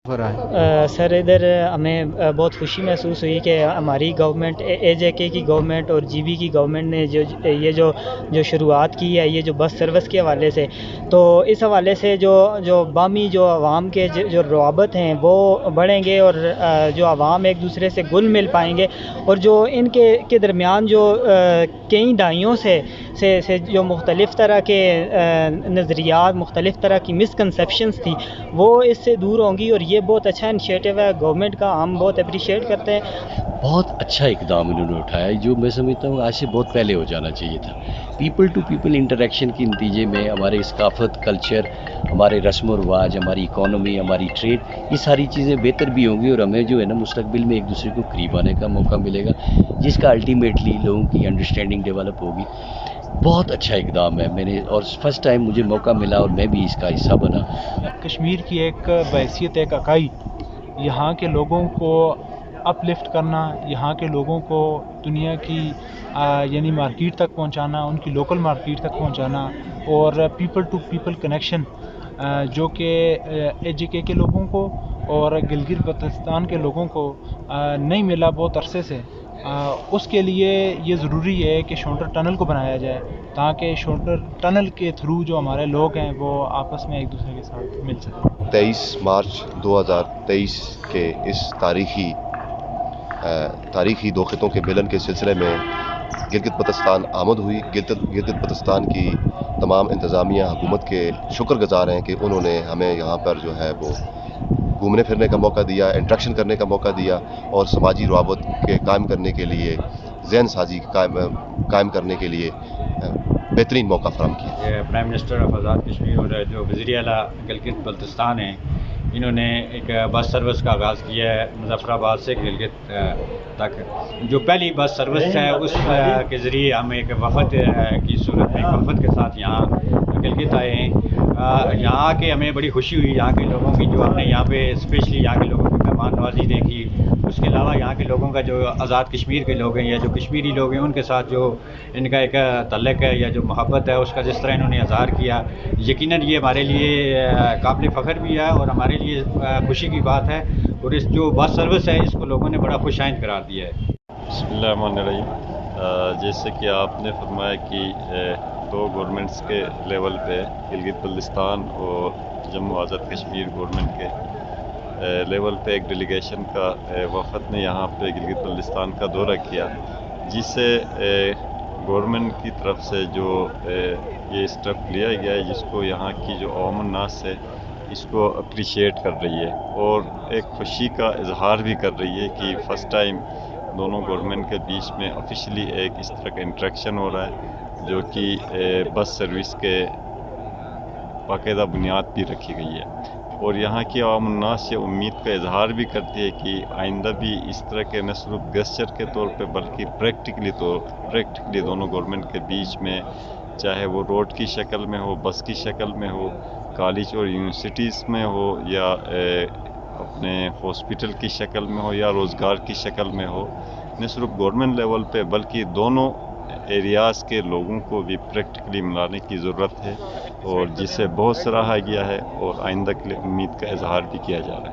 سر ادھر ہمیں بہت خوشی محسوس ہوئی کہ ہماری گورنمنٹ اے جے کے کی گورنمنٹ اور جی بی کی گورنمنٹ نے جو شروعات کی ہے یہ جو بس سروس کے حوالے سے، تو اس حوالے سے جو باہمی جو عوام کے جو روابط ہیں وہ بڑھیں گے، اور جو عوام ایک دوسرے سے گل مل پائیں گے، اور جو ان کے درمیان جو کئی دہائیوں سے جو مختلف طرح کے نظریات، مختلف طرح کی مسکنسیپشنس تھی، وہ اس سے دور ہوں گی، اور یہ بہت اچھا انیشیٹو ہے گورنمنٹ کا، ہم بہت اپریشیٹ کرتے ہیں۔ بہت اچھا اقدام انہوں نے اٹھایا ہے، جو میں سمجھتا ہوں آج سے بہت پہلے ہو جانا چاہیے تھا۔ پیپل ٹو پیپل انٹریکشن کے نتیجے میں ہمارے ثقافت، کلچر، ہمارے رسم و رواج، ہماری اکانومی، ہماری ٹریڈ، یہ ساری چیزیں بہتر بھی ہوں گی، اور ہمیں جو ہے نا مستقبل میں ایک دوسرے کو قریب آنے کا موقع ملے گا، جس کا الٹیمیٹلی لوگوں کی انڈرسٹینڈنگ ڈیولپ ہوگی۔ بہت اچھا اقدام ہے، میں نے اور فرسٹ ٹائم مجھے موقع ملا اور میں بھی اس کا حصہ بنا۔ کشمیر کی ایک بحیثیت ایک اکائی، یہاں کے لوگوں کو اپ لفٹ کرنا، یہاں کے لوگوں کو دنیا کی یعنی مارکیٹ تک پہنچانا، ان کی لوکل مارکیٹ تک پہنچانا، اور پیپل ٹو پیپل کنیکشن جو کہ اے جے کے لوگوں کو اور گلگت بلتستان کے لوگوں کو نہیں ملا بہت عرصے سے، اس کے لیے یہ ضروری ہے کہ شونڈر ٹنل کو بنایا جائے، تاکہ شونڈر ٹنل کے تھرو جو ہمارے لوگ ہیں وہ آپس میں ایک دوسرے کے ساتھ مل سکیں۔ 23 مارچ 2023 کے اس تاریخی دو خطوں کے ملن کے سلسلے میں گلگت بلتستان آمد ہوئی۔ گلگت بلتستان کی تمام انتظامیہ حکومت کے شکر گزار ہیں کہ انہوں نے ہمیں یہاں پر جو ہے وہ گھومنے پھرنے کا موقع دیا، انٹریکشن کرنے کا موقع دیا، اور سماجی روابط کے قائم کرنے کے لیے، ذہن سازی قائم کرنے کے لیے بہترین موقع فراہم کیا۔ Prime minister of Azad Kashmir اور جو وزیر اعلیٰ گلگت بلتستان ہیں، انہوں نے ایک بس سروس کا آغاز کیا ہے مظفر آباد سے گلگت تک۔ جو پہلی بس سروس ہے اس کے ذریعے ہم ایک وفد کی صورت میں ایک وفد کے ساتھ یہاں گلگت آئے ہیں۔ یہاں آ کے ہمیں بڑی خوشی ہوئی، یہاں کے لوگوں کی جو ہم نے یہاں پہ اسپیشلی یہاں کے لوگوں کی مہمان نوازی دیکھی، اس کے علاوہ یہاں کے لوگوں کا جو آزاد کشمیر کے لوگ ہیں یا جو کشمیری لوگ ہیں ان کے ساتھ جو ان کا ایک تعلق ہے یا جو محبت ہے اس کا جس طرح انہوں نے اظہار کیا، یقیناً یہ ہمارے لیے قابل فخر بھی ہے اور ہمارے لیے خوشی کی بات ہے، اور اس جو بس سروس ہے اس کو لوگوں نے بڑا خوش آئند قرار دیا ہے۔ بسم اللہ الرحمن الرحیم۔ جیسے کہ آپ نے فرمایا کہ دو گورنمنٹس کے لیول پہ گلگت بلتستان اور جموں آزاد کشمیر گورنمنٹ کے لیول پہ ایک ڈیلیگیشن کا وفد نے یہاں پہ گلگت بلتستان کا دورہ کیا، جس سے گورنمنٹ کی طرف سے جو یہ اسٹیپ لیا گیا ہے، جس کو یہاں کی جو عوام الناس ہے اس کو اپریشیٹ کر رہی ہے اور ایک خوشی کا اظہار بھی کر رہی ہے کہ فرسٹ ٹائم دونوں گورنمنٹ کے بیچ میں آفیشلی ایک اس طرح کا انٹریکشن ہو رہا ہے، جو کہ بس سروس کے باقاعدہ بنیاد بھی رکھی گئی ہے، اور یہاں کی عوام الناس یہ امید کا اظہار بھی کرتی ہے کہ آئندہ بھی اس طرح کے نہ صرف گسچر کے طور پہ بلکہ پریکٹیکلی دونوں گورنمنٹ کے بیچ میں، چاہے وہ روڈ کی شکل میں ہو، بس کی شکل میں ہو، کالج اور یونیورسٹیز میں ہو، یا اپنے ہاسپٹل کی شکل میں ہو، یا روزگار کی شکل میں ہو، نہ صرف گورنمنٹ لیول پہ بلکہ دونوں ایریاز کے لوگوں کو بھی پریکٹیکلی ملانے کی ضرورت ہے، اور جسے بہت سراہا گیا ہے اور آئندہ کے لیے امید کا اظہار بھی کیا جا رہا ہے۔